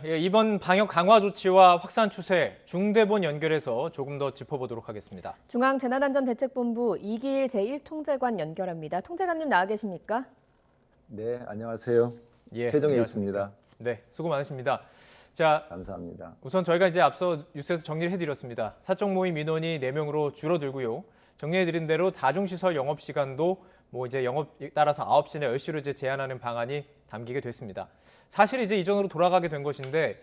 예, 이번 방역 강화 조치와 확산 추세, 중대본 연결해서 조금 더 짚어보도록 하겠습니다. 중앙재난안전대책본부 이기일 제1통제관 연결합니다. 통제관님 나와 계십니까? 네, 안녕하세요. 예, 최정혜 안녕하십니까. 있습니다. 네, 수고 많으십니다. 자, 감사합니다. 우선 저희가 이제 앞서 뉴스에서 정리를 해드렸습니다. 사적 모임 인원이 4명으로 줄어들고요. 정리해드린 대로 다중시설 영업시간도 이제 영업 따라서 9시나 10시로 이제 제한하는 방안이 담기게 됐습니다. 사실 이제 이전으로 돌아가게 된 것인데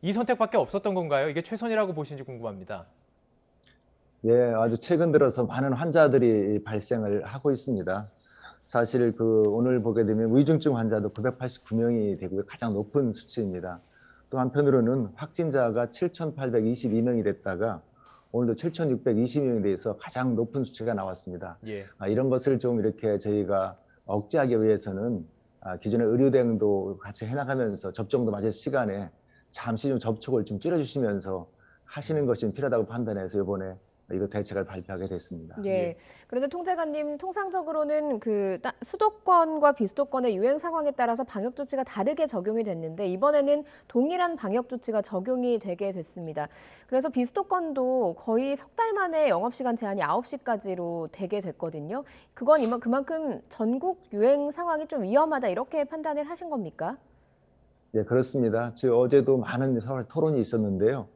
이 선택밖에 없었던 건가요? 이게 최선이라고 보시는지 궁금합니다. 예, 아주 최근 들어서 많은 환자들이 발생을 하고 있습니다. 사실 오늘 보게 되면 위중증 환자도 989명이 되고요. 가장 높은 수치입니다. 또 한편으로는 확진자가 7,822명이 됐다가 오늘도 7,620명이 돼서 가장 높은 수치가 나왔습니다. 예. 이런 것을 좀 이렇게 저희가 억제하기 위해서는 기존의 의료 대응도 같이 해나가면서 접종도 맞을 시간에 잠시 좀 접촉을 좀 줄여주시면서 하시는 것이 필요하다고 판단해서 이번에 이거 대책을 발표하게 됐습니다. 예. 그런데 통제관님, 통상적으로는 수도권과 비수도권의 유행 상황에 따라서 방역 조치가 다르게 적용이 됐는데 이번에는 동일한 방역 조치가 적용이 되게 됐습니다. 그래서 비수도권도 거의 석 달 만에 영업시간 제한이 9시까지로 되게 됐거든요. 그건 그만큼 전국 유행 상황이 좀 위험하다 이렇게 판단을 하신 겁니까? 예, 그렇습니다. 지금 어제도 많은 토론이 있었는데요.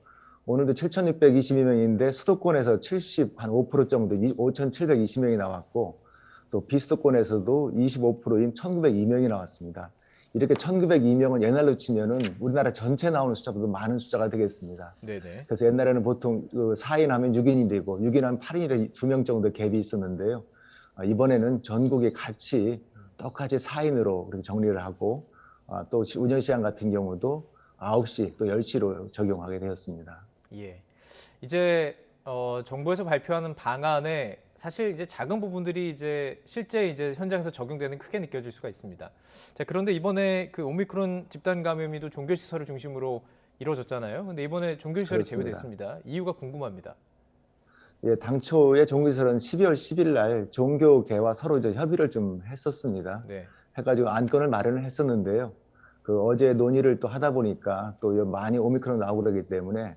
오늘도 7,622명인데 수도권에서 75% 정도 5,720명이 나왔고 또 비수도권에서도 25%인 1,902명이 나왔습니다. 이렇게 1,902명은 옛날로 치면은 우리나라 전체 나오는 숫자보다 많은 숫자가 되겠습니다. 네네. 그래서 옛날에는 보통 4인 하면 6인이 되고 6인 하면 8인이 2명 정도 갭이 있었는데요. 이번에는 전국에 같이 똑같이 4인으로 그렇게 정리를 하고 또 운영 시간 같은 경우도 9시 또 10시로 적용하게 되었습니다. 예. 이제 정부에서 발표하는 방안에 사실 이제 작은 부분들이 이제 실제 이제 현장에서 적용되는 크게 느껴질 수가 있습니다. 자, 그런데 이번에 그 오미크론 집단 감염이도 종교 시설을 중심으로 이루어졌잖아요. 근데 이번에 종교 시설이 제외됐습니다. 이유가 궁금합니다. 예, 당초에 종교시설은 12월 10일 날 종교계와 서로 이제 협의를 좀 했었습니다. 네. 해가지고 안건을 마련을 했었는데요. 어제 논의를 또 하다 보니까 또 많이 오미크론 나오고 그러기 때문에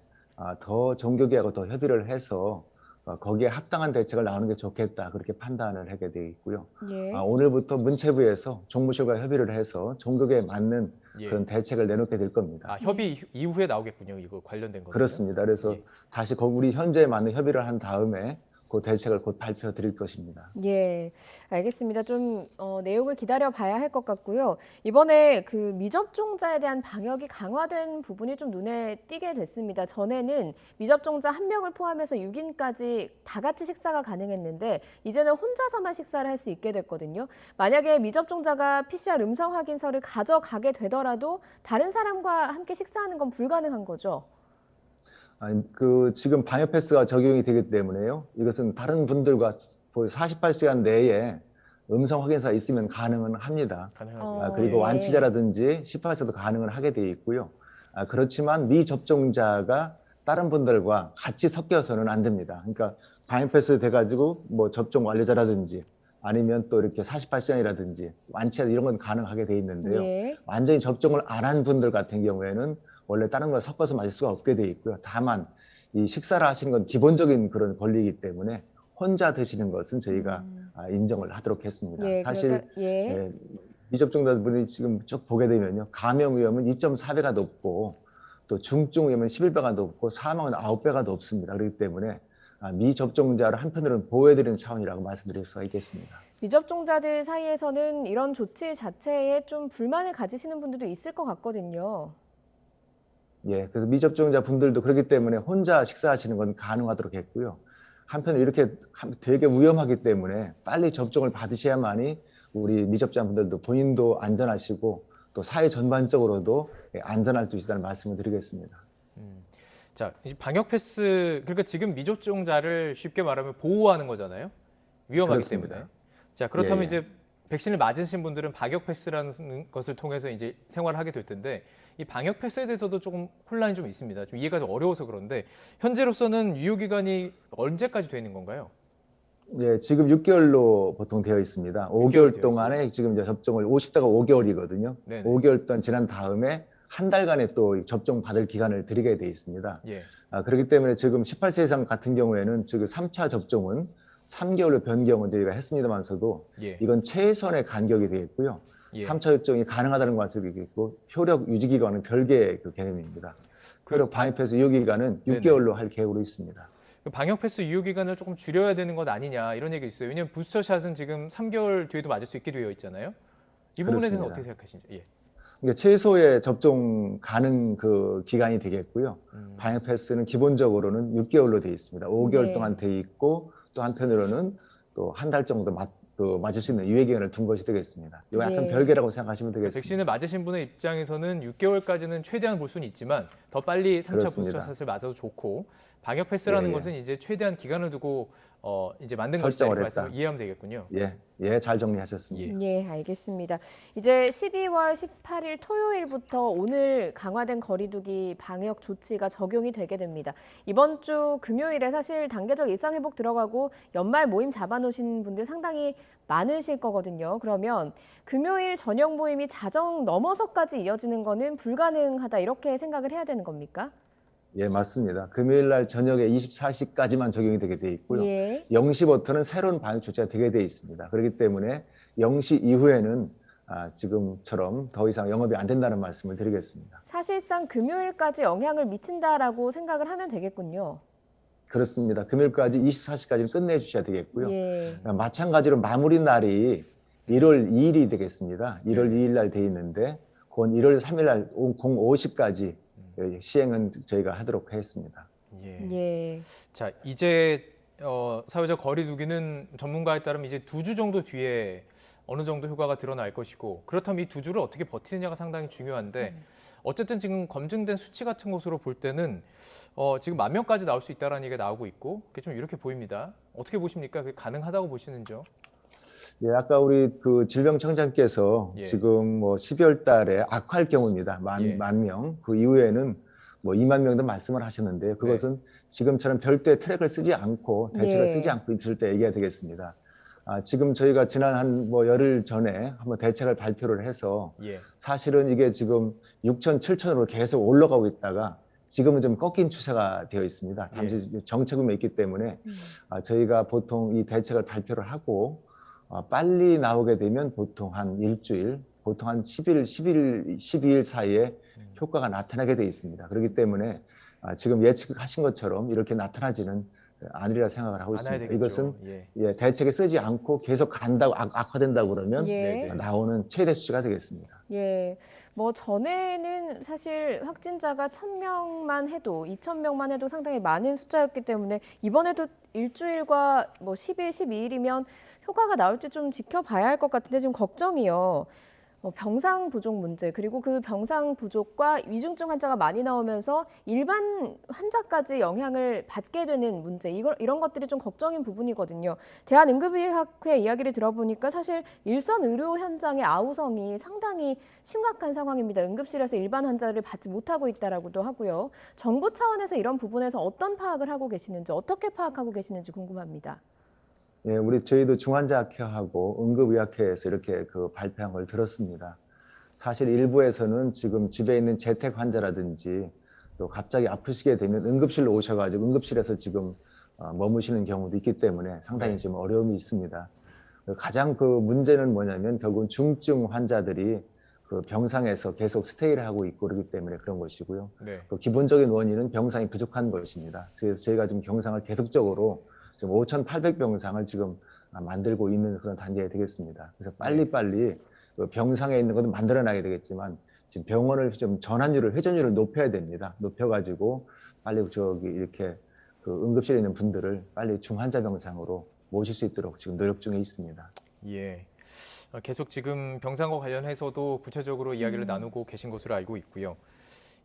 더 종교계하고 더 협의를 해서 거기에 합당한 대책을 나오는 게 좋겠다 그렇게 판단을 하게 되어 있고요. 예. 오늘부터 문체부에서 종무실과 협의를 해서 종교계에 맞는 예. 그런 대책을 내놓게 될 겁니다. 협의 이후에 나오겠군요. 이거 관련된 거. 그렇습니다. 그래서 예. 다시 우리 현재에 맞는 협의를 한 다음에 그 대책을 곧 발표 드릴 것입니다. 예, 알겠습니다. 좀 내용을 기다려 봐야 할 것 같고요. 이번에 그 미접종자에 대한 방역이 강화된 부분이 좀 눈에 띄게 됐습니다. 전에는 미접종자 1명을 포함해서 6인까지 다 같이 식사가 가능했는데 이제는 혼자서만 식사를 할 수 있게 됐거든요. 만약에 미접종자가 PCR 음성 확인서를 가져가게 되더라도 다른 사람과 함께 식사하는 건 불가능한 거죠. 지금 방역 패스가 적용이 되기 때문에요. 이것은 다른 분들과 48시간 내에 음성 확인서가 있으면 가능은 합니다. 가능하고요. 그리고 예. 완치자라든지 18세도 가능은 하게 되어 있고요. 그렇지만 미접종자가 다른 분들과 같이 섞여서는 안 됩니다. 그러니까 방역 패스 돼가지고 접종 완료자라든지 아니면 또 이렇게 48시간이라든지 완치자 이런 건 가능하게 돼 있는데요. 예. 완전히 접종을 안 한 분들 같은 경우에는 원래 다른 걸 섞어서 마실 수가 없게 돼 있고요. 다만 이 식사를 하시는 건 기본적인 그런 권리이기 때문에 혼자 드시는 것은 저희가 인정을 하도록 했습니다. 예, 사실 예. 미접종자분이 지금 쭉 보게 되면요. 감염 위험은 2.4배가 높고 또 중증 위험은 11배가 높고 사망은 9배가 높습니다. 그렇기 때문에 미접종자를 한편으로는 보호해드리는 차원이라고 말씀드릴 수가 있겠습니다. 미접종자들 사이에서는 이런 조치 자체에 좀 불만을 가지시는 분들도 있을 것 같거든요. 예, 그래서 미접종자 분들도 그렇기 때문에 혼자 식사하시는 건 가능하도록 했고요. 한편으로 이렇게 되게 위험하기 때문에 빨리 접종을 받으셔야만이 우리 미접자 분들도 본인도 안전하시고 또 사회 전반적으로도 안전할 수 있다는 말씀을 드리겠습니다. 자, 이제 방역 패스, 그러니까 지금 미접종자를 쉽게 말하면 보호하는 거잖아요. 위험하기 그렇습니다. 때문에. 자, 그렇다면 예. 이제 백신을 맞으신 분들은 방역 패스라는 것을 통해서 이제 생활을 하게 될 텐데 이 방역 패스에 대해서도 조금 혼란이 좀 있습니다. 좀 이해가 좀 어려워서 그런데 현재로서는 유효 기간이 언제까지 되는 건가요? 예, 지금 6개월로 보통 되어 있습니다. 5개월 동안에 지금 이제 접종을 50대가 5개월이거든요. 네네. 5개월 동안 지난 다음에 한 달간의 또 접종 받을 기간을 드리게 돼 있습니다. 예. 그렇기 때문에 지금 18세 이상 같은 경우에는 지금 3차 접종은 3개월로 변경을 저희가 했습니다만서도 예. 이건 최선의 간격이 되겠고요. 예. 3차 접종이 가능하다는 것을 얘기했고 효력 유지 기간은 별개의 그 개념입니다. 효력 방역 패스 유효 기간은 네네. 6개월로 할 계획으로 있습니다. 그 방역 패스 유효 기간을 조금 줄여야 되는 것 아니냐 이런 얘기 있어요. 왜냐하면 부스터샷은 지금 3개월 뒤에도 맞을 수 있게 되어 있잖아요. 이 부분에 대해서 그렇습니다. 어떻게 생각하시는지? 예. 그러니까 최소의 접종 가능 그 기간이 되겠고요. 방역 패스는 기본적으로는 6개월로 되어 있습니다. 5개월 네. 동안 되어 있고 또 한편으로는 또 한 달 정도 맞을 수 있는 유예 기간을 둔 것이 되겠습니다. 이거 약간 네. 별개라고 생각하시면 되겠습니다. 백신을 맞으신 분의 입장에서는 6개월까지는 최대한 볼 수는 있지만 더 빨리 3차 그렇습니다. 부스터샷을 맞아도 좋고 방역 패스라는 예, 예. 것은 이제 최대한 기간을 두고 이제 만든 것이다 설정을 이렇게 했다. 말씀을 이해하면 되겠군요. 예, 잘 정리하셨습니다. 예, 알겠습니다. 이제 12월 18일 토요일부터 오늘 강화된 거리두기 방역 조치가 적용이 되게 됩니다. 이번 주 금요일에 사실 단계적 일상 회복 들어가고 연말 모임 잡아놓으신 분들 상당히 많으실 거거든요. 그러면 금요일 저녁 모임이 자정 넘어서까지 이어지는 거는 불가능하다 이렇게 생각을 해야 되는 겁니까? 예, 맞습니다. 금요일 날 저녁에 24시까지만 적용이 되게 돼 있고요. 예. 0시부터는 새로운 방역 조치가 되게 돼 있습니다. 그렇기 때문에 0시 이후에는 지금처럼 더 이상 영업이 안 된다는 말씀을 드리겠습니다. 사실상 금요일까지 영향을 미친다라고 생각을 하면 되겠군요. 그렇습니다. 금요일까지 24시까지는 끝내주셔야 되겠고요. 예. 마찬가지로 마무리 날이 1월 2일이 되겠습니다. 1월 2일 날 돼 있는데 그건 1월 3일 날 05시까지 시행은 저희가 하도록 하겠습니다. 예. 예. 자 이제 사회적 거리두기는 전문가에 따르면 이제 2주 정도 뒤에 어느 정도 효과가 드러날 것이고 그렇다면 이 2주를 어떻게 버티느냐가 상당히 중요한데 어쨌든 지금 검증된 수치 같은 것으로 볼 때는 지금 10,000명까지 나올 수 있다는 얘기가 나오고 있고 그게 좀 이렇게 보입니다. 어떻게 보십니까? 그게 가능하다고 보시는지요? 예, 아까 우리 그 질병청장께서 예. 지금 뭐 12월 달에 악화할 경우입니다. 예. 만 명. 그 이후에는 뭐 2만 명도 말씀을 하셨는데요. 그것은 지금처럼 별도의 트랙을 쓰지 않고 대책을 네. 쓰지 않고 있을 때 얘기가 되겠습니다. 지금 저희가 지난 한 뭐 열흘 전에 한번 대책을 발표를 해서 예. 사실은 이게 지금 6천, 7천으로 계속 올라가고 있다가 지금은 좀 꺾인 추세가 되어 있습니다. 잠시 정체금이 있기 때문에 저희가 보통 이 대책을 발표를 하고 빨리 나오게 되면 보통 한 일주일, 보통 한 10일, 12일 사이에 효과가 나타나게 돼 있습니다. 그렇기 때문에 지금 예측하신 것처럼 이렇게 나타나지는 않으리라 생각을 하고 안아야 있습니다. 되겠죠. 이것은 예. 대책에 쓰지 않고 계속 간다고 악화된다고 그러면 예. 네네. 나오는 최대 수치가 되겠습니다. 예, 뭐 전에는 사실 확진자가 1,000명만 해도 2,000명만 해도 상당히 많은 숫자였기 때문에 이번에도 일주일과 뭐 10일, 12일이면 효과가 나올지 좀 지켜봐야 할 것 같은데 지금 걱정이요. 병상 부족 문제 그리고 그 병상 부족과 위중증 환자가 많이 나오면서 일반 환자까지 영향을 받게 되는 문제 이런 것들이 좀 걱정인 부분이거든요. 대한응급의학회 이야기를 들어보니까 사실 일선 의료 현장의 아우성이 상당히 심각한 상황입니다. 응급실에서 일반 환자를 받지 못하고 있다라고도 하고요. 정부 차원에서 이런 부분에서 어떤 파악을 하고 계시는지 어떻게 파악하고 계시는지 궁금합니다. 예, 저희도 중환자학회하고 응급의학회에서 이렇게 그 발표한 걸 들었습니다. 사실 일부에서는 지금 집에 있는 재택 환자라든지 또 갑자기 아프시게 되면 응급실로 오셔가지고 응급실에서 지금 머무시는 경우도 있기 때문에 상당히 좀 어려움이 있습니다. 가장 그 문제는 뭐냐면 결국은 중증 환자들이 그 병상에서 계속 스테이를 하고 있고 그렇기 때문에 그런 것이고요. 네. 그 기본적인 원인은 병상이 부족한 것입니다. 그래서 저희가 지금 병상을 계속적으로 지금 5,800병상을 지금 만들고 있는 그런 단계가 되겠습니다. 그래서 빨리빨리 그 병상에 있는 것도 만들어놔야 되겠지만 지금 병원을 좀 회전율을 높여야 됩니다. 높여가지고 빨리 이렇게 그 응급실에 있는 분들을 빨리 중환자 병상으로 모실 수 있도록 지금 노력 중에 있습니다. 예. 계속 지금 병상과 관련해서도 구체적으로 이야기를 나누고 계신 것으로 알고 있고요.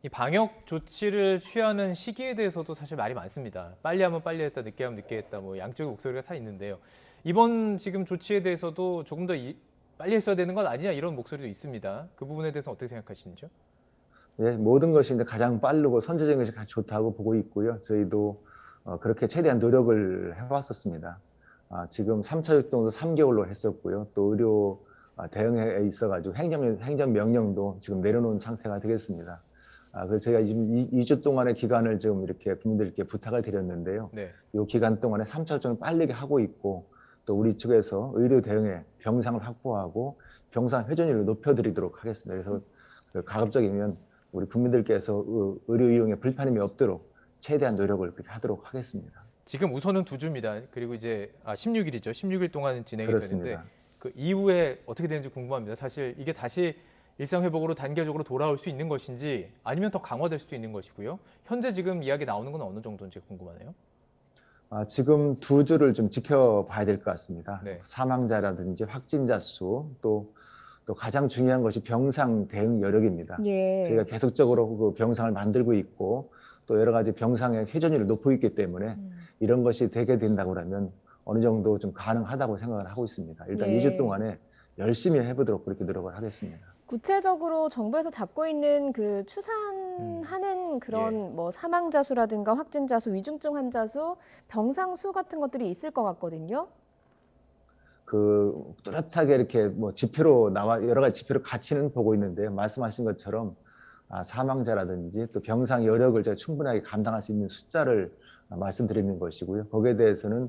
이 방역 조치를 취하는 시기에 대해서도 사실 말이 많습니다. 빨리 하면 빨리 했다, 늦게 하면 늦게 했다, 뭐 양쪽의 목소리가 다 있는데요. 이번 지금 조치에 대해서도 조금 더 빨리 했어야 되는 것 아니냐 이런 목소리도 있습니다. 그 부분에 대해서 어떻게 생각하시는지요? 예, 모든 것이 이제 가장 빠르고 선제적인 것이 가장 좋다고 보고 있고요. 저희도 그렇게 최대한 노력을 해왔었습니다. 지금 3차 활동도 3개월로 했었고요. 또 의료 대응에 있어가지고 행정명령도 지금 내려놓은 상태가 되겠습니다. 그래서 저희가 지금 2주 동안의 기간을 지금 이렇게 국민들께 부탁을 드렸는데요. 네. 이 기간 동안에 3차 접종을 빨리 하고 있고 또 우리 측에서 의료 대응에 병상을 확보하고 병상 회전율을 높여드리도록 하겠습니다. 그래서 가급적이면 우리 국민들께서 의료 이용에 불편함이 없도록 최대한 노력을 그렇게 하도록 하겠습니다. 지금 우선은 2주입니다. 그리고 이제 16일이죠. 16일 동안 진행이 그렇습니다. 되는데 그 이후에 어떻게 되는지 궁금합니다. 사실 이게 다시 일상 회복으로 단계적으로 돌아올 수 있는 것인지 아니면 더 강화될 수도 있는 것이고요. 현재 지금 이야기 나오는 건 어느 정도인지 궁금하네요. 지금 2주를 좀 지켜봐야 될 것 같습니다. 네. 사망자라든지 확진자 수, 또 가장 중요한 것이 병상 대응 여력입니다. 예. 저희가 계속적으로 그 병상을 만들고 있고 또 여러 가지 병상의 회전율을 높이고 있기 때문에 이런 것이 되게 된다고 그러면 어느 정도 좀 가능하다고 생각을 하고 있습니다. 일단 예. 2주 동안에 열심히 해보도록 그렇게 노력을 하겠습니다. 구체적으로 정부에서 잡고 있는 그 추산하는 그런 예. 뭐 사망자 수라든가 확진자 수, 위중증 환자 수, 병상 수 같은 것들이 있을 것 같거든요. 뚜렷하게 이렇게 뭐 지표로 여러 가지 지표로 가치는 보고 있는데요. 말씀하신 것처럼 사망자라든지 또 병상 여력을 저희가 충분하게 감당할 수 있는 숫자를 말씀드리는 것이고요. 거기에 대해서는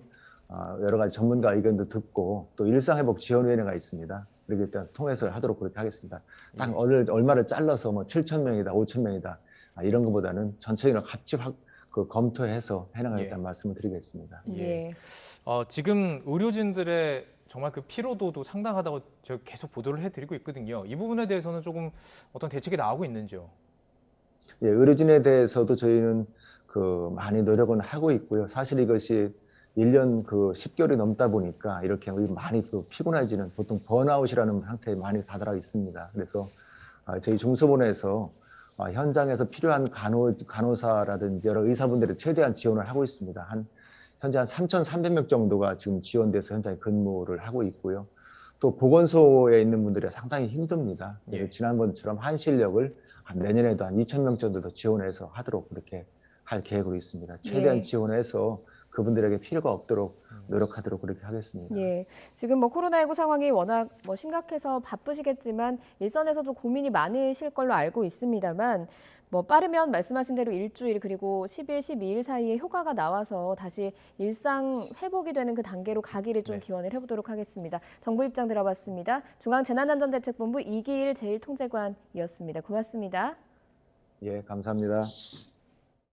여러 가지 전문가 의견도 듣고 또 일상회복지원위원회가 있습니다. 그렇기 때문에 통해서 하도록 그렇게 하겠습니다. 딱 얼마를 잘라서 뭐 7,000명이다, 5,000명이다 이런 것보다는 전체적으로 같이 검토해서 해나가겠다는 말씀을 드리겠습니다. 예. 지금 의료진들의 정말 그 피로도도 상당하다고 제가 계속 보도를 해드리고 있거든요. 이 부분에 대해서는 조금 어떤 대책이 나오고 있는지요? 예, 의료진에 대해서도 저희는 많이 노력은 하고 있고요. 사실 이것이 1년 10개월이 넘다 보니까 이렇게 많이 피곤해지는 보통 번아웃이라는 상태에 많이 다다라 있습니다. 그래서 저희 중소본에서 현장에서 필요한 간호사라든지 여러 의사분들이 최대한 지원을 하고 있습니다. 현재 한 3,300명 정도가 지금 지원돼서 현장에 근무를 하고 있고요. 또 보건소에 있는 분들이 상당히 힘듭니다. 예. 지난번처럼 한시인력을 내년에도 한 2,000명 정도 더 지원해서 하도록 그렇게 할 계획으로 있습니다. 최대한 예. 지원해서 그분들에게 필요가 없도록 노력하도록 그렇게 하겠습니다. 예. 지금 뭐 코로나19 상황이 워낙 뭐 심각해서 바쁘시겠지만 일선에서도 고민이 많으실 걸로 알고 있습니다만 뭐 빠르면 말씀하신 대로 일주일 그리고 10일, 12일 사이에 효과가 나와서 다시 일상 회복이 되는 그 단계로 가기를 좀 네. 기원을 해보도록 하겠습니다. 정부 입장 들어봤습니다. 중앙재난안전대책본부 이기일 제1통제관이었습니다. 고맙습니다. 예, 감사합니다.